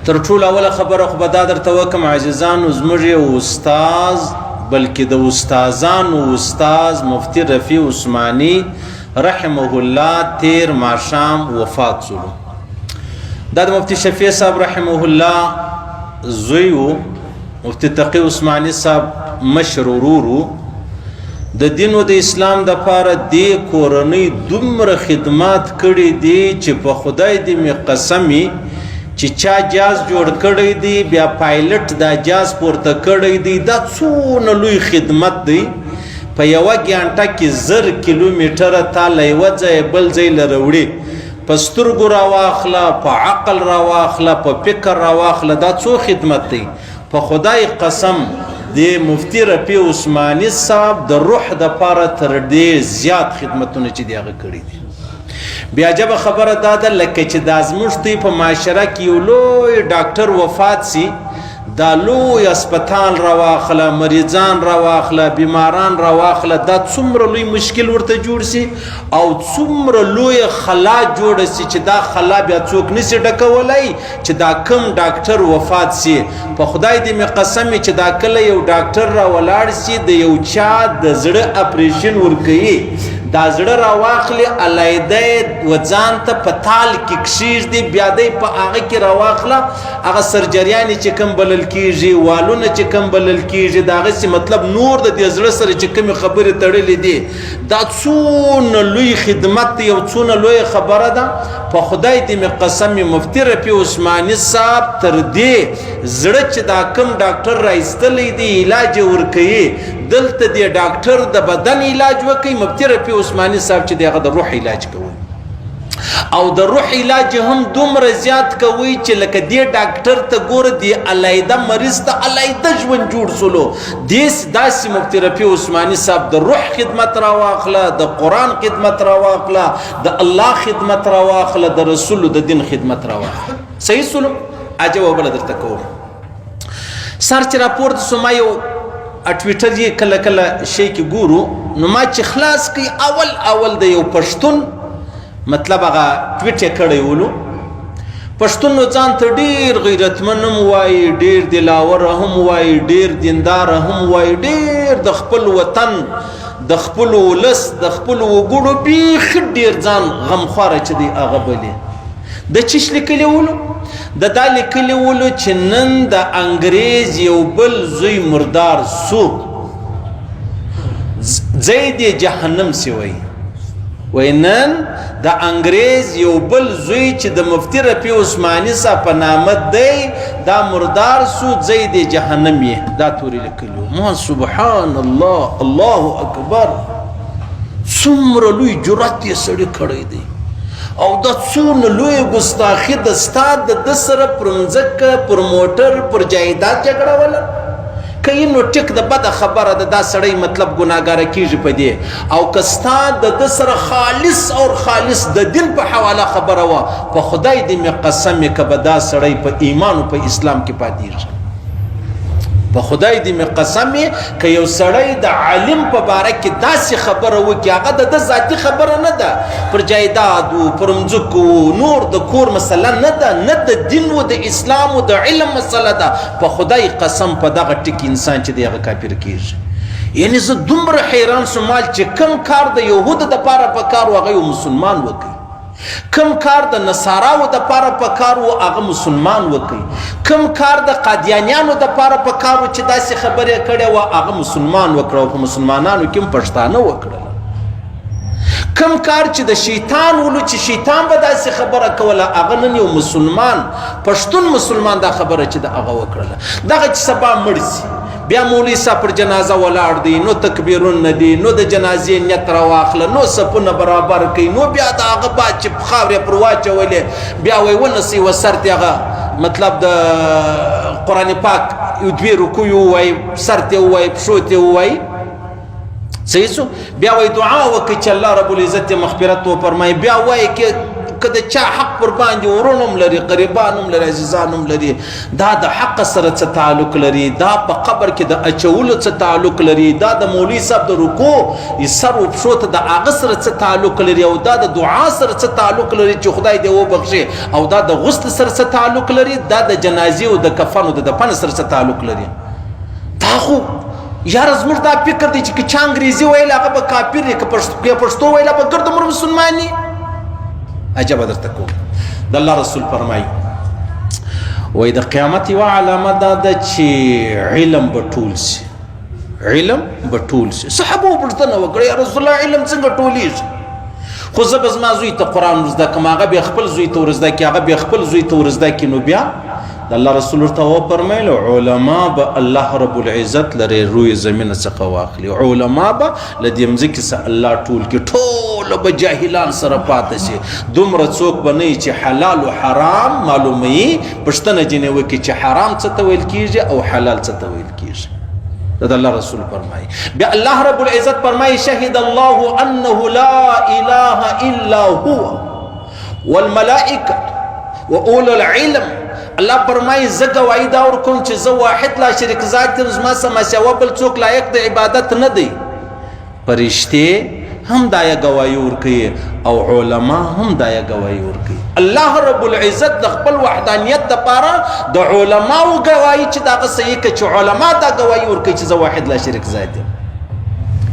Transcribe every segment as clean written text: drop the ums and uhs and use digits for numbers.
تر ټولو اوله خبره خو به دا درته وکړم عزیزانو، زموږ یو استاز بلکې د استازانو استاز مفتی رفیع عثماني رحمه الله تیر ماښام وفات شولو. دا د مفتی شفیع صاحب رحمه الله زوی و، مفتی تقی عثماني صاحب مشر ورور و. د دین او د اسلام د پاره دی کورنۍ دومره خدمات کړي دي چې په خدای دې می قسمی چې چا جاز جوړ کړی دی بیا پایلټ دا جاز پورته کړی دی، دا څونه لوی خدمت دی. په یوه ګانټه کې 1000 کیلومتره تا له یوه ځایه بل ځای له راوړي، په سترګو راواخله، په عقل راواخله، په فکر راواخله، دا څو خدمت دی. په خدای قسم د مفتی رفیع عثماني صاحب د روح د پاره تر ډېر زیات خدمتونه چې دی هغه کړي دي. بیا جبه خبره دا ده لکه چې دا زموږ په معاشره کې یو لوی ډاکټر وفات سي، دا لوی اسپتال راواخله، مریضان راواخله، بیماران راواخله، دا څومره لوی مشکل ورته جوړ سي او څومره لوی خلا جوړ سي چې دا خلا بیا څوک نسي ډکولی چې دا کم ډاکټر وفات سي. په خدای دې مې قسم چې دا کله یو ډاکټر را ولاړ سي د یو چا د زړه اپریشن ورکوي، دا زړه راواخلي علیده و ځان ته په تال کې کښېږدي، بیا دی په هغه کې راواخله هغه سرجریانې چې کوم بلل کېږي، والونه چې کوم بلل کېږي، د هغسې مطلب نور د دې زړه سره چې کومې خبرې تړلې دي، دا څونه لوی خدمت دی او څونه لویه خبره ده. په خدای دې مې قسم مفتی رفیع عثماني صاحب تر دې زړه چې دا کوم ډاکټر را ایستلی دی علاج یې ورکوي، دلته دې ډاکټر د بدن علاج وکوي، مفتی رفیع عثماني صاحب چې دی هغه د روح علاج کوي او د روح علاج هم دومره زیات کوي چې لکه دې ډاکټر ته ګوره دی علیده مریض ته علیده ژوند جوړ سولو. داسې مفتی رفیع عثماني صاحب د روح خدمت راواخله، د قرآن خدمت راواخله، د الله خدمت راواخله، د رسول د دین خدمت راواخله. صحیح سولو. عجبه بله درته کوم سر چې راپورته سو، ما یو ټویټر یې کله کله شی کې ګورو، نو ما چې خلاص کړي اول د یو پښتون مطلب هغه ټویټ یې کړی ولو. پښتون نو ځان ته ډېر غیرتمن هم وایي، ډېر دلاوره هم وایي، ډېر دینداره هم وایي، ډېر د خپل وطن د خپل ولس د خپل وګړو بیخي ډېر ځان غمخواره چې دی هغه بلي. د چیش لیکلی ولو؟ د دا لیکلی ولو چې نن د انګریز یو بل زوی مردار سو، ځای دی جهنم سی وایي. وای نن د انګریز یو بل زوی چې د مفتی رفیع عثماني صاحب په نامه دی دا مردار سو، ځای دی جهنم یې. دا تورې لیکلي. ما سبحان الله، الله اکبر، څومره لوی جرأت یې سړي کړی دی او دا څونه لوی ګستاخي د ستا د ده سره پر مځکه پر موټر پر جایداد جګړه وله. که نو ټیک د بده خبره ده، دا سړی مطلب ګناهګاره کېږي په دې، او که ستا د ده سره خالص اور خالص د دین په حواله خبره وه، په خدای دې مې قسم یې که به دا سړی په ایمان او په اسلام کې پاتېږي. په خدای دې مې قسم یې که یو سړی د عالم په باره کې داسې خبره وکړي، هغه د ده ذاتي خبره نه ده، پر جایدادو پر مځکو نور د کور مسله نه ده، نه د دین و د اسلام و د علم مسله ده. په خدای قسم په دغه ټکي انسان چې دی هغه کافر کېږي. یعنې زه دومره حیران شوم چې کوم کار د یهودو دپاره په کار و هغه یو مسلمان وکړي، کم کار د نصاراو د پاره په کار و هغه مسلمان وکړي، کم کار د قادیانیانو د پاره په کار و چې داسې خبرې کړې وه هغه مسلمان وکړه او په مسلمانانو کې هم پښتانه وکړله. کم کار چې د شیطان ولو چې شیطان به داسې خبره کوله هغه نن یو مسلمان پښتون مسلمان دا خبره چې د هغه وکړله. دغه چې سبا مړ سي بیا مولوي صاحب پر جنازه ولاړ دی، نو تکبیرونه دي، نو د جنازې نیت راواخله، نو صفونه برابر کوي، نو بیا د هغه باد چې خاورې پر واچولې بیا وایي ونسئ و سر ته هغه مطلب د قرآن پاک یو دوې رکوع ووایي، سر ته ووایي، پښو ته ووایي. صحیح سو. بیا وایي دعا وکړئ چې الله رب العزت مغفرت وفرمایي، بیا وایي کې که د چا حق پر باندې ورونه هم لري قریبان هم لري عزیزان هم لري دا د حق سره څه تعلق لري دا په قبر کې د اچولو څه تعلق لري دا د مولوي صاحب د رکوع سر و پښو ته د هغه سره څه تعلق لري او دا د دعا سره څه تعلق لري چې خدای دې وبخښي او دا د غسل سره څه تعلق لري دا د جنازې او د کفن او د دفن سره څه تعلق لري دا خو یاره زموږ دا فکر دی چې که چا انګریزي ویل هغه به کافر وي که پښتو ویل به ګرد عمر مسلمان وي عجبه درته کوم د الله رسول فرمایي وایي د قیامت یوه علامه دا ده چې علم به ټول سي علم به ټول سي صحابه وپوښتنه وکړه یا رسول الله علم څنګه ټولیږي خو زه به زما زوی ته قرآن ورزده کړم هغه بیا خپل زوی ته ورزده کړي هغه بیا خپل زوی ته ورزده کړي نو بیا د الله رسول ورته وفرمیل علما به الله رب العزت لري روی زمینه څخه واخلي علما به له دې مځکې څخه الله ټول کړي ټوله به جاهلان سره پاته شي دومره څوک به نه وي چې حلال و حرام معلوموي پوښتنه ځینې وکړي چې حرام څه ته ویل کېږي او حلال څه ته ویل کېږي دا الله رسول فرمایي بیا الله رب العزت فرمایي شهد الله انه لا اله الا هو والملائکه واولو العلم الله فرمایي زه ګواهي دا ورکوم چې زه واحد لا شریک ذات یم زما سمه سوا بل څوک لایق د عبادت نه دی فرشتې هم دا ګواهي ورکوي او علما هم دا ګواهي ورکوي الله رب العزت د خپل وحدانیت دپاره د علماو ګواهي چې دغه صحیح کړي چې علما دا ګواهي ورکوي چې زه واحد لا شریک ذات یم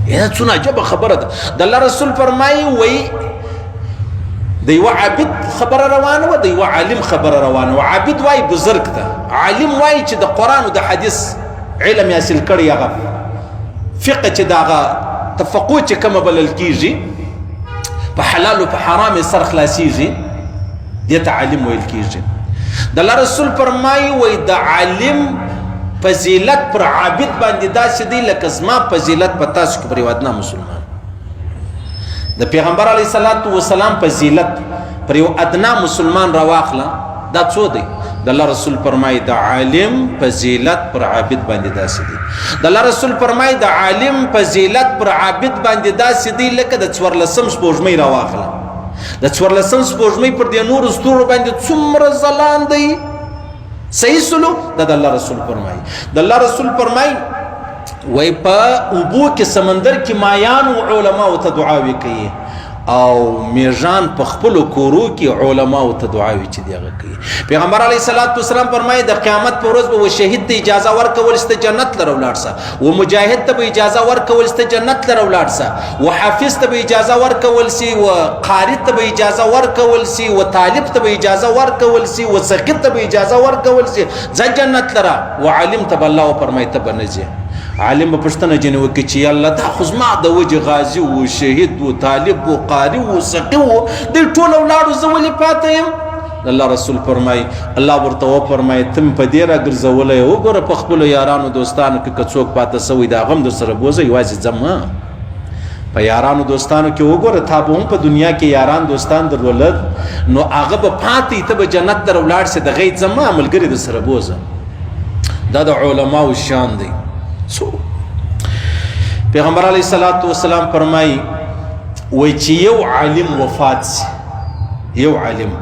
دا څونه عجبه خبره ده د الله رسول فرمایي وایي د یو عابد خبره روانه وه د یو عالم خبره روانه وه عابد وایي بزرګ ده عالم وایي چې د قرآن او د حدیث علم یې حاصل کړی هغه فقه چې د هغه تفقه چې کومه بلل کېږي په حلال او په حرام یې سر خلاصېږي دې ته عالم ویل کېږي د الله رسول فرمایي وایي د عالم فضیلت پر عابد باندې داسې دی لکه زما فضیلت په تاسو کې پر یو ادنا مسلمان د پیغمبر علیه الصلاة والسلام فضیلت پر یو ادنا مسلمان راواخله دا څو دی د الله رسول فرمایي د عالم فضیلت پر عابد باندې داسې دی د الله رسول فرمایي د عالم فضیلت پر عابد باندې داسې دی لکه د 14 سپوږمۍ راواخله د 14 سپوږمۍ پر دې نورو ستورو باندې څومره ځلان دی صحیح سلو د الله رسول فرمایي د الله رسول فرمایي وای په اوبو کې سمندر کې مایان او علما او ته دعاوي کوي او میرجان په خپل کورو کې علما او ته دعاوي چې دیغه کوي پیغمبر علیه الصلاۃ والسلام فرمایي د قیامت پر ورځ به شهید ته اجازه ورکول چې جنت لره ولاړ سه و مجاهد ته به اجازه ورکول چې جنت لره ولاړ سه و حافظ ته به اجازه ورکول سي و قاری ته به اجازه ورکول سي و طالب ته به اجازه ورکول سي و سقط ته به اجازه ورکول سي ځ جنت لره و عالم ته الله فرمایي ته بنځي عالم به پښتنه جن وکړي چې الله دا خو زما د وجه غازی او شهید او طالب او قاری او سقي او د ټول اولادو زه ولې پاته یم الله رسول فرمایي الله ورته فرمایي تم په دې راګرځولې وګوره په خپل یارانو دوستانو کې څوک پاته سوی دا غم در سره بوزي یوازې ځم په یارانو دوستانو کې وګوره تا به هم په دنیا کې یاران دوستان درولد نو هغه به پاتې ته به جنت در ولاړ سي د غي ځم عملګری در سره بوزه دا د علماو شان دی پیغمبر علیه الصلاۃ والسلام فرمایي وای چې یو عالم وفات سي یو عالم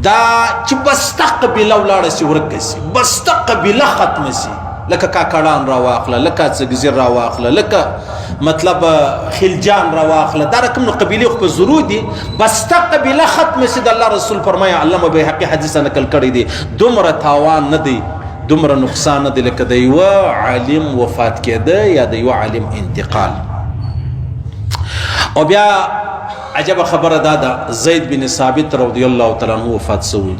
دا چې بس تقبل ولاړ سي ورک سي بس تقبل ختم سي لکه کاکړان را واخله لکه څګزیر را واخله لکه مطلب خلجان را واخله دا رقم نو قبيله خو ضروري دي بس تقبل ختم سي د الله رسول فرمایي علامه بهقي حدیث نقل کړی دي دومره تاوان نه دی دومره نقصان دی لکه د یو عالم وفات کېده یا د یو عالم انتقال او بیا عجب خبره دا ده زید بن ثابت رضی الله تعالی عنہ وفات شوی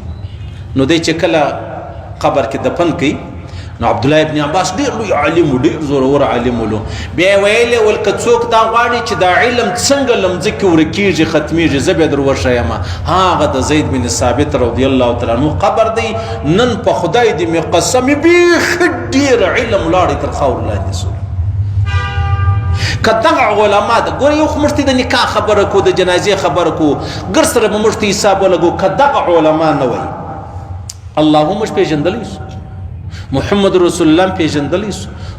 نو دی چې کله قبر کې دفن کړي نو عبد الله ابن عباس ډیر لوی عالم ډیر زورور عالم ولو بیا ویل ولکه څوک دا غواړي چې دا علم څنګه لمځکه ورکیږي ختميږي زبې در ورشایم هغه د زید بن ثابت رضی الله تعالی عنہ قبر دی نن په خدای دې می قسم به ډیر علم لاړ تر خاور لاندې سو کدغه علما د ګور یو خمشتي د نکاح خبره کو د جنازې خبره کو ګر سره به مشتي حساب ولګو کدغه علما نه وای اللهم پیژندلی محمد رسول الله پیژندلی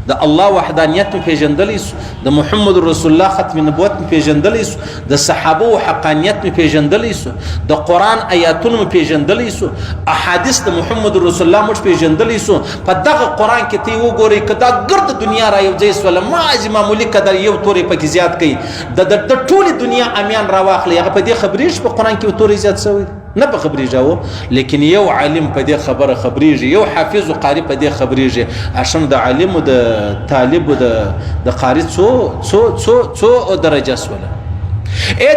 د الله وحدانیت مې پیژندلی سو، د محمد رسول الله ختم نبوت مې پیژندلی سو، د صحابه او حقانیت مې پیژندلی سو، د قرآن آیاتونه مې پیژندلی سو، احادیث د محمد رسول الله موږ پیژندلی سو. په دغه قرآن کې ته وګورئ که دا ګرد دنیا را یو ځای سوله معاذ معمولي قدر یو تورې پکې زیات کوي د ټولې دنیا امیان راواخلي، هغه په دې خبرېږي په قرآن کې یو تورې زیات شوی نه په خبرېږي، لیکن یو عالم په دې خبره خبرېږي، یو حافظ و قاري په دې خبرېږي. اشم د عالم او د طالب او د قاري څو درجه سوله.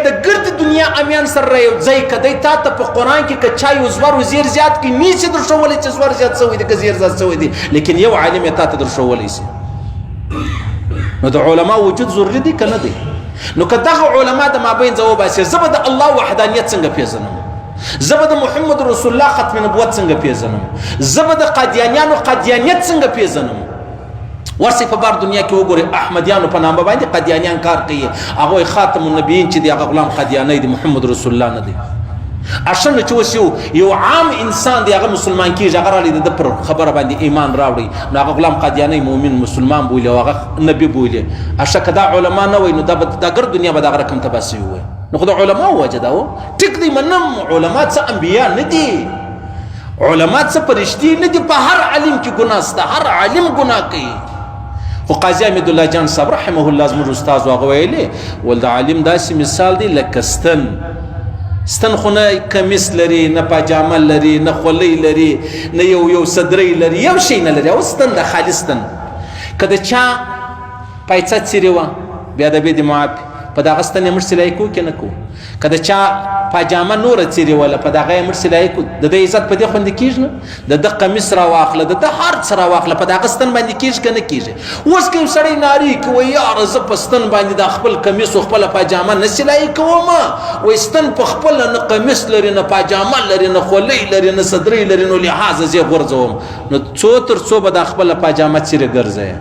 د ګرد دنیا امیان سره یو ځای کدی تا ته په قرآن کې که چا یو زور وزیر زیات کوي نیسي در ښوولی چې زور زیات شوی دی که زیر زیات شوی دی، لیکن یو عالم یې تا ته در ښوولی شي. نو د علما وجود ضروري دی که نه دی؟ نو که دغه علما د مابین ځه وباسي، زه به د الله وحدانیت څنګه پیژنم؟ زه به د محمد رسول الله ختم نبوت څنګه پیژنم؟ زه به د قادیانیانو قادیانیت څنګه پیژنم؟ ورسې په بار دنیا کې وګورئ احمدیانو په نامه باندې قادیانیان کار کوي، هغوی خاتم النبیین چې دی هغه غلام قادیانی دی، محمد رسول الله نه دی. اشنه چې اوس یو عام انسان دی هغه مسلمان کېږي، هغه رالی د پر خبره باندې ایمان راوړي، نو هغه غلام قادیانی مؤمن مسلمان بولي او هغه نبي بولي. اشکه که دا علما نه وای نو دا ګرد دنیا به دغه رقم تباه سوي وای. نو خو د علماو وجه دا و ټیک دی منم علما څه انبیا نه دي، علما څه فرشتي نه دي، په هر عالم کې ګناه شته، هر عالم ګناه کوي. خو قاضي حمید الله جان صاحب رحمه الله زموږ استاد هغه ویلي ول د عالم داسې مثال دی لکه ستن خو نه کمیس لري، نه پاجامه لري، نه خولۍ لري، نه یو صدرۍ لري، یو شی نه لري، او ستن د خالص ستن. که د چا پایڅه څیرې وه بیا د بې د معافي په دغه ستن یې موږ سلایي کوو که نه کوو؟ که د چا پاجامه نوره څیرې وله په دغه یې موږ سلایي کوو؟ د ده عزت په دې خوندې کېږي نه؟ د ده قمیص راواخله، د ده هر څه راواخله، په دغه ستن باندې کېږي که نه کېږي؟ اوس که یو سړی نارې کوي وایي یاره زه په ستن باندې د خپل کمیس او خپله پاجامه نه سلایي کوم، وایي ستن په خپله نه قمیص لري، نه پاجامه لري، نه خولۍ لري، نه صدرۍ لري، نو لحاظه زه یې غورځوم. نو څو تر څو به دا خپله پاجامه څیرې ګرځوې؟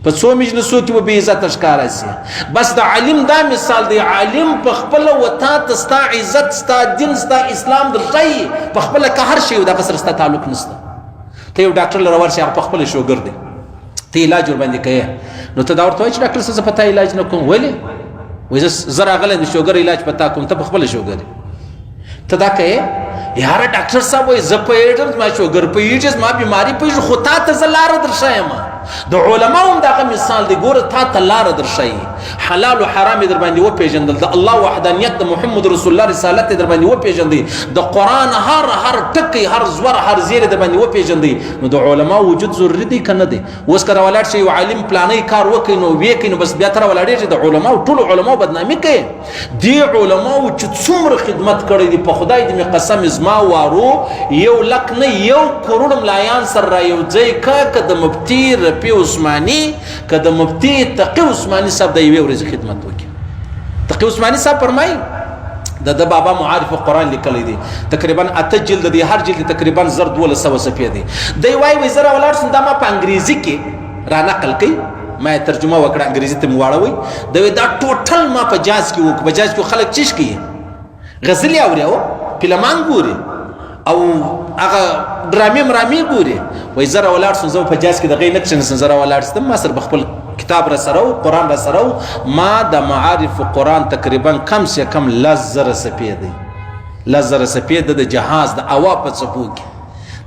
په څو مجلسو کې به بې عزته ښکاره سي. بس د عالم دا مثال دی، عالم په خپله و تا ته ستا عزت، ستا دین، ستا اسلام درښایي، په خپله که هر شی و دغه سره ستا تعلق نشته. ته یو ډاکټر لره ورشې هغه په خپله شوګر دی، ته علاج ورباندې کوې، نو ته دا ورته وایي چې ډاکټر صاحب زه په تا علاج نه کوم. ولې؟ وایي زه راغلی د شوګر علاج په تا کوم، ته په خپله شوګر یې، ته دا کوې؟ یاره ډاکټر صاحب وایي زه پوهېږم زما شوګر پوهېږي، زما بیماري پوهېږي، خو تا ته زه لاره درښایم. د علماو هم دغه مثال دی، ګوره تا ته لاره درښایي، حلال و حرام یې در باندې وپېژندل، د الله وحدانیت د محمد رسول الله رسالت یې در باندې وپېژندی، د قرآن هر ټکی، هر زور، هر زیر در باندې وپېژندی. نو د علماو وجود ضروري دی که نه دی؟ اوس که راولاړ شي یو عالم پلانی کار وکړي نو ویې کوي، نو بس بیا ته راولاړېږي د علماو ټولو علماو بدنامي کوي. دې علماو چې څومره خدمت کړی دی، په خدای دې مې قسم زما وارو 1 لک نه 1 کروڑ ملایان سره را یو ځای که د مفتي رفیع عثماني، که د مفتي تقي عثماني صاحب د یوې ورځې خدمت وکړي. تقي عثماني صاحب فرمایي د بابا معارف قرآن لیکلی دی، تقریبا 8 جلد دی، هر جلد تقریبا 1200 صفحې دی. دی وایي زه راولاړ شم دا ما په انګریزي کې را نقل کوي، ما یې ترجمه وکړه انګریزي ته مې واړوئ. دی وایي دا ټوټل ما په جاز کې وکړو. په جاز کې خلک چیش کوي، غزلې اوري او فلمان ګوري او هغه ډرامې مرامې ګوري. وایي زه راولاړ شم، زه په جاز کې د هغې نه کښېنستم، زه راولاړ شتم، ما سره به خپل کتاب را سره و، قرآن را سره و، ما د معارف قرآن تقریبا کم سے کم 10,000 صفحې دی، 10,000 صفحې د جهاز د هوا په څپو کې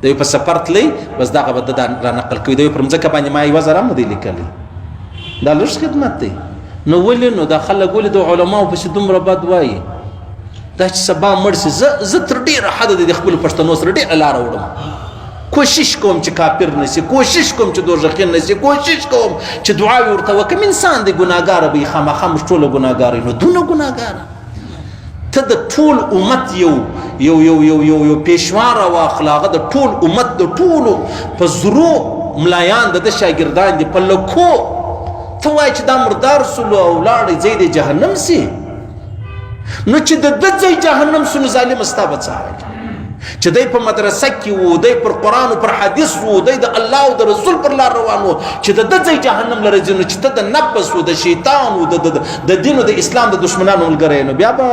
د په سفر تللی، بس دغه به د را نقل کوي. د پر مځکه باندې ما 1,000 هم نه دی لیکلی. دا لږ خدمت دی. نو ولې نو دا خلک ولې د علماو پسې دومره بد وایي؟ دا چې سبا مړ شي، زه تر ډېره حده د خپلو پښتنو سره ډېره لاره وړم، کوشش کوم چې کافر نشي، کوشش کوم چې دوزخي نشي، کوشش کوم چې دعاوې ورته وکړم. انسان دی ګناهګاره به وي، خامخا موږ ټوله ګناهګار یو، نو دونه ګناهګاره. ته د ټول امت یو پیشوا راواخله، هغه د ټول امت د ټولو په زرو ملایان د ده شاګردان دي، په لکو ته وایې چې دا مردار سلو او لاړې ځای دی جهنم سي. نو چې د ده ځای جهنم سو نو ظالم ستا به څه حال؟ چې دی په مدرسه کې و، دی پر قرآن و پر حدیث و، دی د الله او د رسول پر لار روان و، چې د ده ځای جهنم لره ځي، نو چې ته د نفس و، د شیطان و، د دین او د اسلام د دشمنانو ملګری، نو بیا به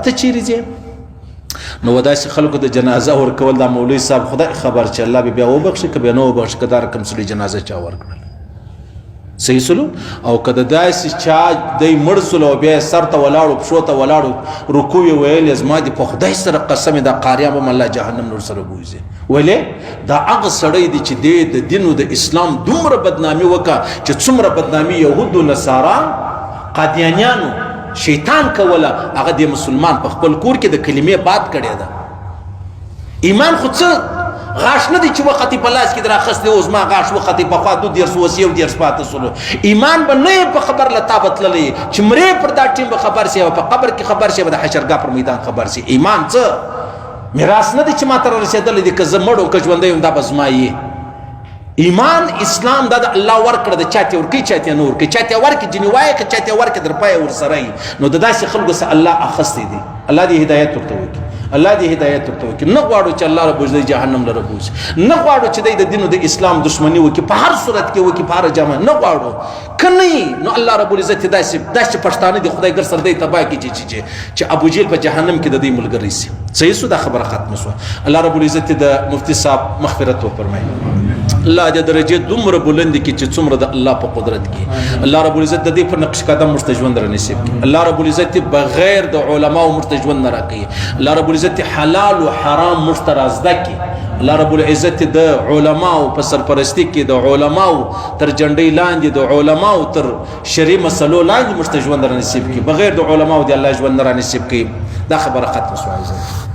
ته چیرې ځې؟ نو داسې خلکو د جنازه ورکول، دا مولوي صاحب خدای خبر چې الله به بیا وبخښي که بیا نه وبخښي، که دا رقم سړي جنازه چا ورکړل. صحیح سلو او کده داسې چا دی مړ سلو بیا سر ته ولاړو پښو ته ولاړو رکوع یې ویل زما دې په خدای سره قسم دا قاریان به الله جهنم نور سره بوځي ولې دا هغه سړی دی چې د دین او د اسلام دومره بدنامي وکړه چې څومره بدنامي یهود او نصارا قادیانیانو شیطان کوله هغه د مسلمان په خپل کور کې د کلمې باد کړی ده ایمان خو څه غاښ نه دی چې وختي په لاس کې دراخستې اوس ما غاښ وختي په خوا 2 درس اوس 1 درس پاته سولو ایمان به نه په خبر لتا بتللی چې مړې پر دا ټیم به خبر شي په قبر کې خبر شي د حشرګاه پر میدان خبر شي ایمان څه میراث نه دی چې ما تر رسیدلی دی که زه مړ که ژوندی یم دا به زما یې ایمان اسلام دا د الله ورکړه د چاته ورکی چاته نور کې چاته ورکی جنی وای که چاته ورکی در پای ورسره نو د داسې خلکو سره الله اخستې دي الله دې هدایت ورته وکړي الله دې هدایت ورته وکړي نه غواړو چې الله رب عزت جهنم لره بوځي نه غواړو چې د دین او د اسلام دشمنی وکړي په هر صورت کې وکړي په هر جامه نه غواړو کني نو الله رب العزت داسې پښتانه دي خدای ګر سر دی تبا کی چې ابو جهل په جهنم کې د دې ملګری سي صحیح سو دا خبره ختم شو الله رب العزت د مفتی صاحب مغفرت وفرمایي الله د درجه دومره بلند کی چې څومره د الله په قدرت کې الله رب العزت د دې په نقش قدم مرتجوند را نصیب کی الله رب العزت بغیر د علما او مرتجوند را کوي الله رب العزت حلال او حرام مشترازده کی الله رب العزت د علما او په سرپرستی کې د علما تر جنډۍ لاندې د علما تر شری مسلو لاندې مرتجوند را نصیب کی بغیر د علما او د الله ژوند را نصیب کی دا خبره ختم شوه